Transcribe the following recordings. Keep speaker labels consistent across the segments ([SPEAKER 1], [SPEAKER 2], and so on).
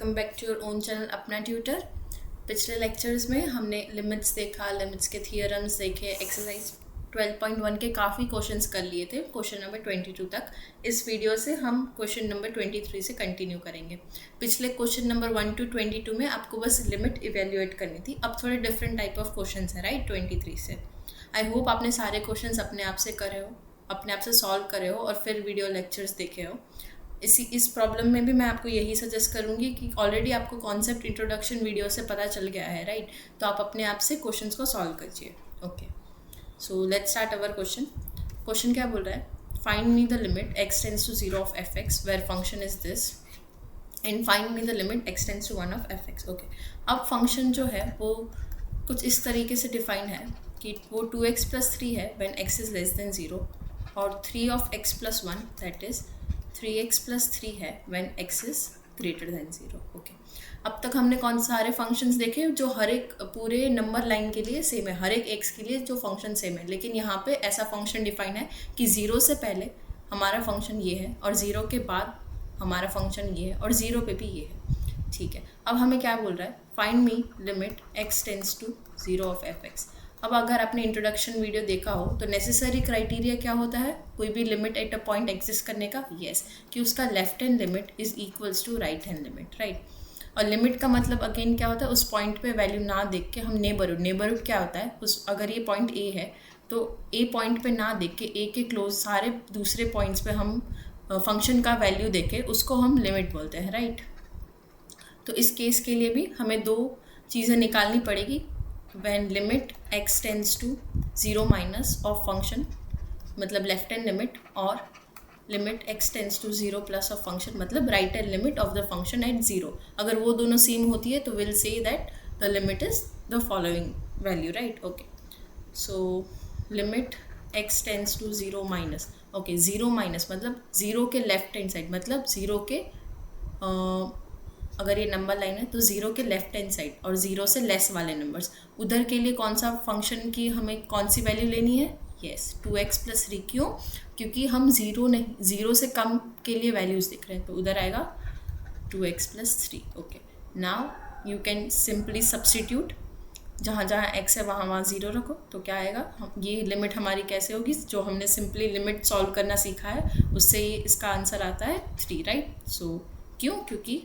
[SPEAKER 1] Welcome back to your own channel Apna tutor. पिछले lectures में हमने लिमिट्स देखा, लिमिट्स के थियरम्स देखे, एक्सरसाइज 12.1 के काफ़ी क्वेश्चंस कर लिए थे, क्वेश्चन नंबर 22 तक। इस वीडियो से हम क्वेश्चन नंबर 23 से कंटिन्यू करेंगे। पिछले क्वेश्चन नंबर 1 to 22 में आपको बस लिमिट इवेल्युएट करनी थी, अब थोड़े डिफरेंट टाइप ऑफ क्वेश्चन है राइट 23 से। आई होप आपने सारे क्वेश्चन अपने आप से करे हो, अपने आप से सॉल्व करे हो और फिर वीडियो लेक्चर्स देखे हो। इस प्रॉब्लम में भी मैं आपको यही सजेस्ट करूँगी कि ऑलरेडी आपको कॉन्सेप्ट इंट्रोडक्शन वीडियो से पता चल गया है राइट, तो आप अपने आप से क्वेश्चंस को सॉल्व कीजिए। Okay, so let's start our question. Question क्या बोल रहा है? Find me the limit x tends to 0 of fx where function is this and find me the limit x tends to 1 of fx। Okay, अब function जो है वो कुछ इस तरीके से डिफाइन है कि वो 2x + 3 है when x is less than 0 और 3 of x + 1 that is 3x + 3 है when x is greater than 0। Okay, अब तक हमने कौन सारे फंक्शंस देखे जो हर एक पूरे नंबर लाइन के लिए सेम है, हर एक x के लिए जो फंक्शन सेम है, लेकिन यहाँ पे ऐसा फंक्शन डिफाइन है कि 0 से पहले हमारा फंक्शन ये है और 0 के बाद हमारा फंक्शन ये है और 0 पे भी ये है। ठीक है, अब हमें क्या बोल रहा है? Find me limit x tends to 0 of fx। अब अगर आपने इंट्रोडक्शन वीडियो देखा हो तो नेसेसरी क्राइटेरिया क्या होता है कोई भी limit at a point exist करने का? यस, कि उसका left hand limit is equals to right hand limit right. और लिमिट का मतलब अगेन क्या होता है? उस पॉइंट पे वैल्यू ना देख के हम नेबरहुड क्या होता है, उस अगर ये पॉइंट ए है तो ए पॉइंट पे ना देख के ए के क्लोज सारे दूसरे पॉइंट्स पे हम फंक्शन का वैल्यू देखे उसको हम लिमिट बोलते हैं राइट। तो इस केस के लिए भी हमें दो चीज़ें निकालनी पड़ेगी। when limit x tends to 0 minus of function मतलब लेफ्ट हैंड लिमिट, और limit x tends to 0 plus of function मतलब right hand limit of the function at 0। अगर वो दोनों सेम होती है तो will say that the limit is the following value right. Okay, so limit x tends to 0 minus, okay 0 minus मतलब 0 के left hand side, मतलब 0 के अगर ये नंबर लाइन है तो 0 के लेफ्ट हैंड साइड और 0 से लेस वाले नंबर्स उधर के लिए कौन सा फंक्शन की हमें कौन सी वैल्यू लेनी है? Yes, 2x + 3। क्यों? क्योंकि हम 0 से कम के लिए वैल्यूज़ दिख रहे हैं तो उधर आएगा 2x + 3। Okay, now you can simply substitute, जहाँ जहाँ x है वहाँ वहाँ 0 रखो तो क्या आएगा? ये लिमिट हमारी कैसे होगी? जो हमने सिंपली लिमिट सॉल्व करना सीखा है उससे ही इसका आंसर आता है 3 राइट। सो क्यों? क्योंकि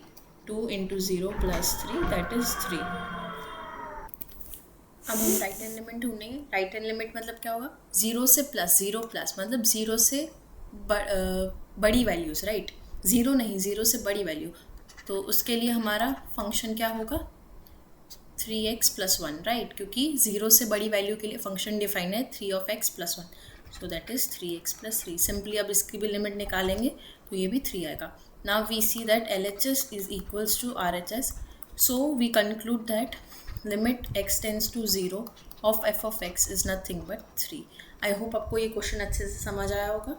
[SPEAKER 1] 2 × 0 + 3 दैट इज़ 3। अब हम राइट हैंड लिमिट ढूंढेंगे। राइट हैंड लिमिट मतलब क्या होगा? 0 से प्लस मतलब 0 से बड़ी वैल्यूज़ राइट, 0 नहीं 0 से बड़ी वैल्यू। तो उसके लिए हमारा फंक्शन क्या होगा? 3x + 1 राइट, क्योंकि 0 से बड़ी वैल्यू के लिए फंक्शन डिफाइन है 3 of x + 1, so that is 3x + 3। Simply अब इसकी भी लिमिट निकालेंगे तो ये भी 3 आएगा। Now we see that LHS is equals to RHS. So we conclude that limit x tends to 0 of f of x is nothing but 3. I hope आपको ये क्वेश्चन अच्छे से समझ आया होगा।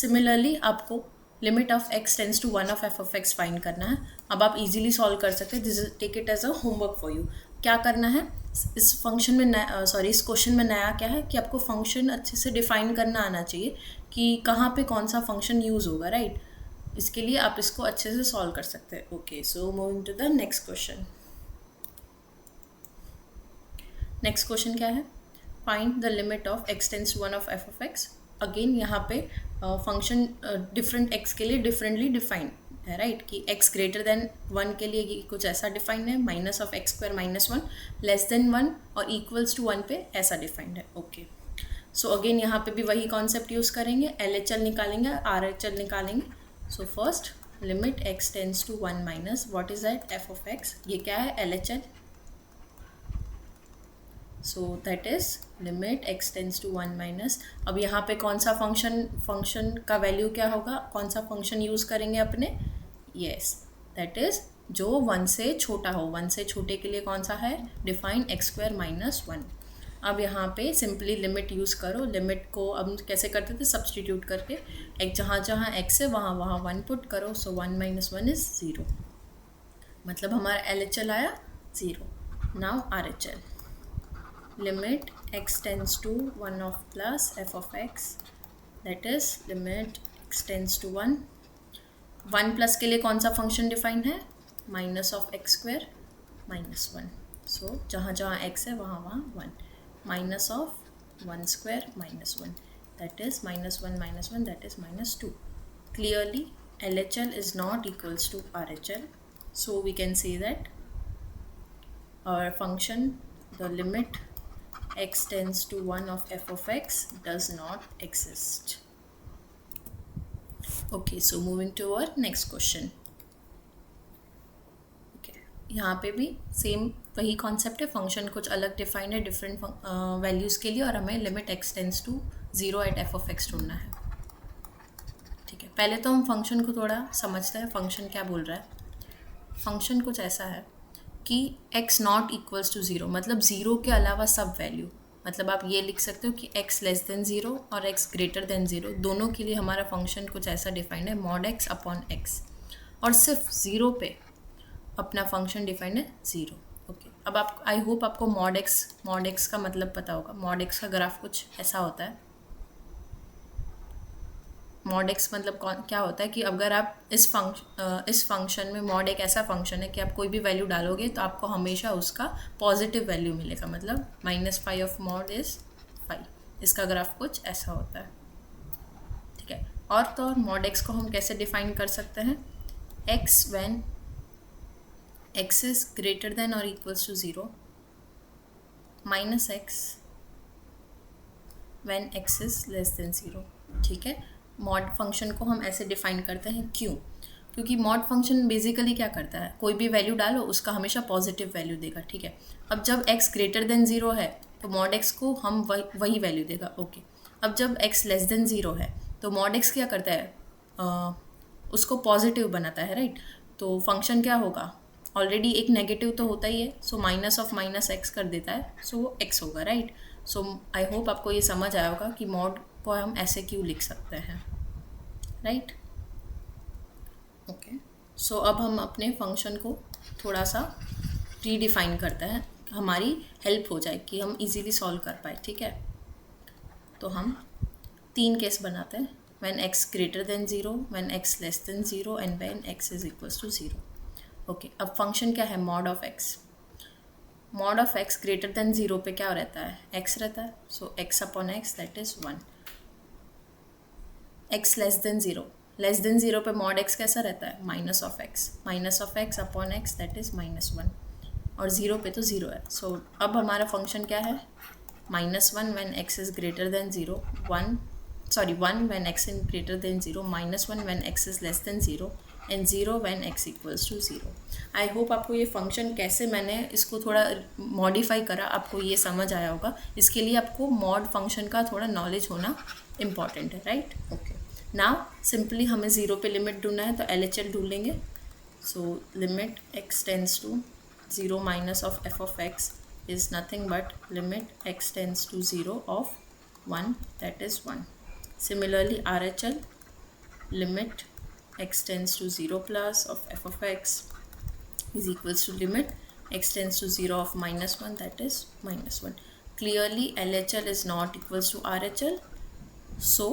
[SPEAKER 1] Similarly आपको limit of x tends to 1 of f of x find करना है। अब आप easily सॉल्व कर सकते हैं, this take it as a homework for you. क्या करना है इस फंक्शन में इस क्वेश्चन में नया क्या है कि आपको फंक्शन अच्छे से डिफाइन करना आना चाहिए कि कहाँ पे कौन सा फंक्शन यूज़ होगा राइट। इसके लिए आप इसको अच्छे से सॉल्व कर सकते हैं। Okay, so moving to the next question. Next question क्या है? Find the limit of x tends to 1 of f of x। Again यहाँ पे फंक्शन डिफरेंट x के लिए डिफरेंटली डिफाइन है राइट, कि x ग्रेटर देन 1 के लिए कुछ ऐसा डिफाइंड है, -(x²-1) लेस देन 1 और इक्वल्स टू 1 पे ऐसा डिफाइंड है। ओके, सो अगेन यहाँ पे भी वही कॉन्सेप्ट यूज़ करेंगे, LHL निकालेंगे, RHL निकालेंगे। So first limit x tends to 1 minus what is that f of x, ये क्या है? LHL। So that is limit x tends to 1 minus. अब यहाँ पे कौन सा फंक्शन का वैल्यू क्या होगा? कौन सा फंक्शन यूज़ करेंगे अपने? यस, दैट इज जो 1 से छोटा हो। 1 से छोटे के लिए कौन सा है? Define x² - 1। अब यहाँ पे सिंपली लिमिट यूज़ करो। लिमिट को अब कैसे करते थे? सब्सटीट्यूट करके एक जहाँ जहाँ x है वहाँ वहाँ 1 पुट करो, सो 1 - 1 इज़ 0, मतलब हमारा LHL आया 0। Now RHL, limit x tends to 1 of plus f of x that is limit x tends to 1 plus के लिए कौन सा फंक्शन डिफाइंड है? Minus of x square minus 1. So जहाँ जहाँ x है वहाँ वहाँ 1. Minus of 1 square minus 1, that is minus 1 minus 1, that is minus 2. Clearly LHL is not equals to RHL, so we can say that our function, the limit x tends to 1 of f of x does not exist. Okay, so moving to our next question. Okay, यहाँ पे भी same वही concept है. Function कुछ अलग defined है different values के लिए, और हमें limit x tends to 0 at f of x ढूंढना है. ठीक है, पहले तो हम फंक्शन को थोड़ा समझते हैं. फंक्शन क्या बोल रहा है? फंक्शन कुछ ऐसा है कि x नॉट इक्वल्स टू 0, मतलब 0 के अलावा सब वैल्यू. मतलब आप ये लिख सकते हो कि x लेस देन 0 और x ग्रेटर देन 0 दोनों के लिए हमारा फंक्शन कुछ ऐसा डिफाइंड है, मॉड x अपॉन x. और सिर्फ 0 पे अपना फंक्शन डिफाइंड है 0. ओके, अब आप, आई होप आपको मॉड x का मतलब पता होगा. मॉड x का ग्राफ कुछ ऐसा होता है. मॉड x मतलब क्या होता है कि अगर आप इस फंक्शन में, मॉड एक ऐसा फंक्शन है कि आप कोई भी वैल्यू डालोगे तो आपको हमेशा उसका पॉजिटिव वैल्यू मिलेगा. मतलब -5 ऑफ मॉड इज़ 5. इसका ग्राफ कुछ ऐसा होता है. ठीक है, और तो और मॉड x को हम कैसे डिफाइन कर सकते हैं? x when x is greater than और equals to 0 minus x when x is less than 0. ठीक है, मॉड फंक्शन को हम ऐसे डिफाइन करते हैं. क्यों? क्योंकि मॉड फंक्शन बेसिकली क्या करता है, कोई भी वैल्यू डालो उसका हमेशा पॉजिटिव वैल्यू देगा. ठीक है, अब जब x ग्रेटर देन 0 है तो मॉड x को हम वही वैल्यू देगा. ओके, अब जब x लेस देन 0 है तो मॉड x क्या करता है, उसको पॉजिटिव बनाता है. राइट, तो फंक्शन क्या होगा, ऑलरेडी एक नेगेटिव तो होता ही है, so minus of minus x कर देता है, सो वो x होगा. राइट, सो आई होप आपको ये समझ आया होगा कि मॉड को हम ऐसे क्यों लिख सकते हैं. Right, okay. सो अब हम अपने फंक्शन को थोड़ा सा रीडिफाइन करते हैं, हमारी हेल्प हो जाए कि हम इजीली सॉल्व कर पाए. ठीक है, तो हम 3 केस बनाते हैं. When x greater than 0, when x less than 0 and when x is equals to 0. Okay, अब फंक्शन क्या है, mod of x. Mod of x greater than 0 पे क्या रहता है, x रहता है, so x upon x that is 1. x less than 0 पे मॉड x कैसा रहता है, minus of x upon x that is -1. और 0 पे तो 0 है. सो अब हमारा फंक्शन क्या है, -1 when x is greater than 0, 1 when x is greater than 0, -1 when x is less than 0 and 0 when x equals to 0. I hope आपको ये फंक्शन कैसे मैंने इसको थोड़ा मॉडिफाई करा आपको ये समझ आया होगा. इसके लिए आपको मॉड फंक्शन का थोड़ा नॉलेज होना इम्पॉर्टेंट है. Right, okay. नाउ सिंपली हमें 0 पे लिमिट ढूंढना है तो LHL ढूंढ लेंगे. So limit x tends to 0 minus of f of x is nothing but limit x tends to 0 of 1 that is 1. Similarly RHL, limit x tends to 0 plus of f of x is equals to limit x tends to 0 of -1 that is -1. Clearly LHL is not equals to RHL, so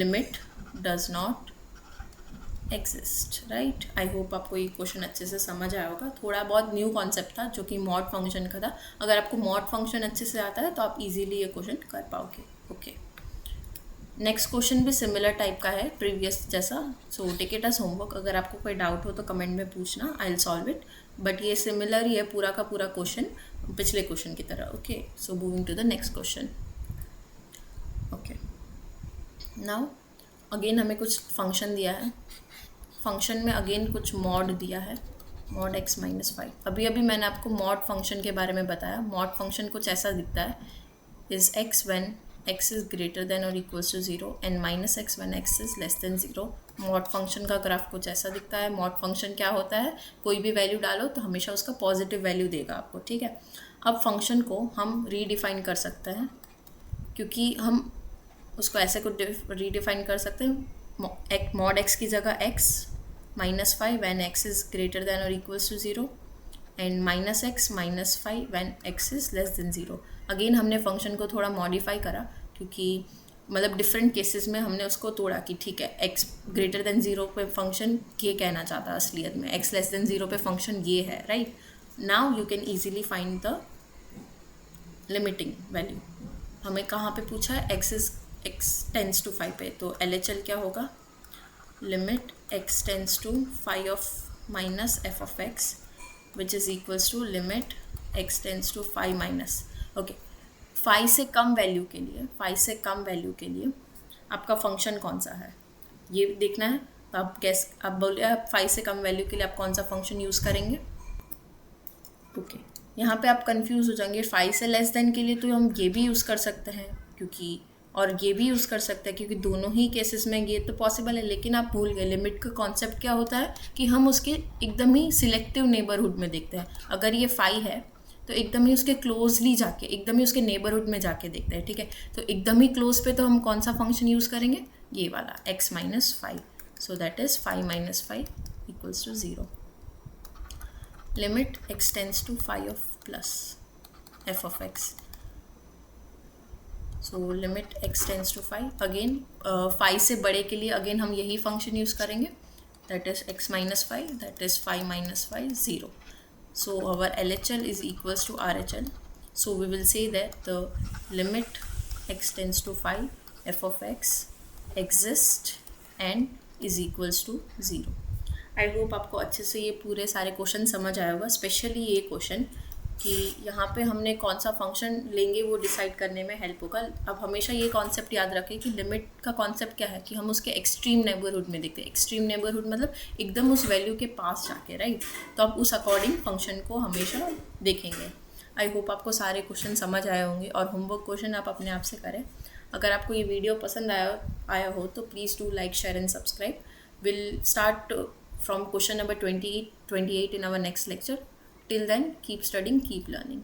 [SPEAKER 1] limit does not exist. right, I hope आपको ये question अच्छे से समझ आया होगा. थोड़ा बहुत new concept था जो कि मॉड फंक्शन का था. अगर आपको मॉड फंक्शन अच्छे से आता है तो आप इजीली ये क्वेश्चन कर पाओगे. ओके, नेक्स्ट क्वेश्चन भी सिमिलर टाइप का है प्रीवियस जैसा. So take it as homework. अगर आपको कोई डाउट हो तो कमेंट में पूछना, I will solve it. But ये सिमिलर ही है पूरा का पूरा क्वेश्चन पिछले क्वेश्चन की तरह. Okay, so moving to the next question. Okay, now again हमें कुछ फंक्शन दिया है. फंक्शन में अगेन कुछ मॉड दिया है, मॉड x -5. अभी मैंने आपको मॉड फंक्शन के बारे में बताया. मॉड फंक्शन कुछ ऐसा दिखता है, is x when x is greater than or equals to 0 and -x when x is less than 0. Mod function का ग्राफ कुछ ऐसा दिखता है. मॉड फंक्शन क्या होता है, कोई भी वैल्यू डालो तो हमेशा उसका पॉजिटिव वैल्यू देगा आपको. ठीक है, अब फंक्शन को हम रीडिफाइन कर सकते हैं, क्योंकि हम उसको ऐसे को रीडिफाइन कर सकते हैं. मॉड x की जगह x -5 when x is greater than or equals to 0 and -x -5 when x is less than 0. Again हमने फंक्शन को थोड़ा मॉडिफाई करा, क्योंकि मतलब डिफरेंट केसेस में हमने उसको तोड़ा कि ठीक है x ग्रेटर देन 0 पे फंक्शन ये कहना चाहता है असलियत में, x लेस देन 0 पे फंक्शन ये है, right. Now you can easily find the limiting value. हमें कहाँ पे पूछा है, x टेंस टू 5 पे, तो LHL क्या होगा, limit x tends to 5 of minus f of x which is equals to limit x tends to 5 minus, okay 5 से कम वैल्यू के लिए, 5 से कम वैल्यू के लिए आपका फंक्शन कौन सा है ये देखना है। तो आप गैस, आप बोलिए आप 5 से कम वैल्यू के लिए आप कौन सा फंक्शन यूज़ करेंगे। ओके यहाँ पे आप कंफ्यूज हो जाएंगे, 5 से लेस देन के लिए तो हम ये भी यूज़ कर सकते हैं क्योंकि, और ये भी यूज़ कर सकते हैं क्योंकि दोनों ही केसेस में ये तो पॉसिबल है। लेकिन आप भूल गए लिमिट का कॉन्सेप्ट क्या होता है कि हम उसके एकदम ही सिलेक्टिव नेबरहुड में देखते हैं। अगर ये 5 है तो एकदम ही उसके क्लोजली जाके, एकदम ही उसके नेबरहुड में जाके देखते हैं, ठीक है। तो एकदम ही क्लोज पे तो हम कौन सा फंक्शन यूज़ करेंगे, ये वाला x minus 5, so that is 5 minus 5 equals to 0। Limit x tends to 5 of plus f of x, so limit x tends to 5, again 5 से बड़े के लिए अगेन हम यही फंक्शन यूज़ करेंगे, that is x minus 5, that is 5 minus 5 0। So our LHL is equals to RHL. So we will say that the limit x tends to 5 f of x exists and is equals to 0. I hope आपको अच्छे से ये पूरे सारे question समझ आया होगा, specially ये क्वेश्चन कि यहाँ पे हमने कौन सा फंक्शन लेंगे वो डिसाइड करने में हेल्प होगा। अब हमेशा ये कॉन्सेप्ट याद रखें कि लिमिट का कॉन्सेप्ट क्या है कि हम उसके एक्सट्रीम नेबरहुड में देखते हैं। एक्सट्रीम नेबरहुड मतलब एकदम उस वैल्यू के पास जाके, राइट। तो आप उस अकॉर्डिंग फंक्शन को हमेशा देखेंगे। आई होप आपको सारे क्वेश्चन समझ आए होंगे और होमवर्क क्वेश्चन आप अपने आप से करें। अगर आपको ये वीडियो पसंद आया हो तो please do like, share and subscribe. Will start from question number 28 in our next lecture. Till then, keep studying, keep learning.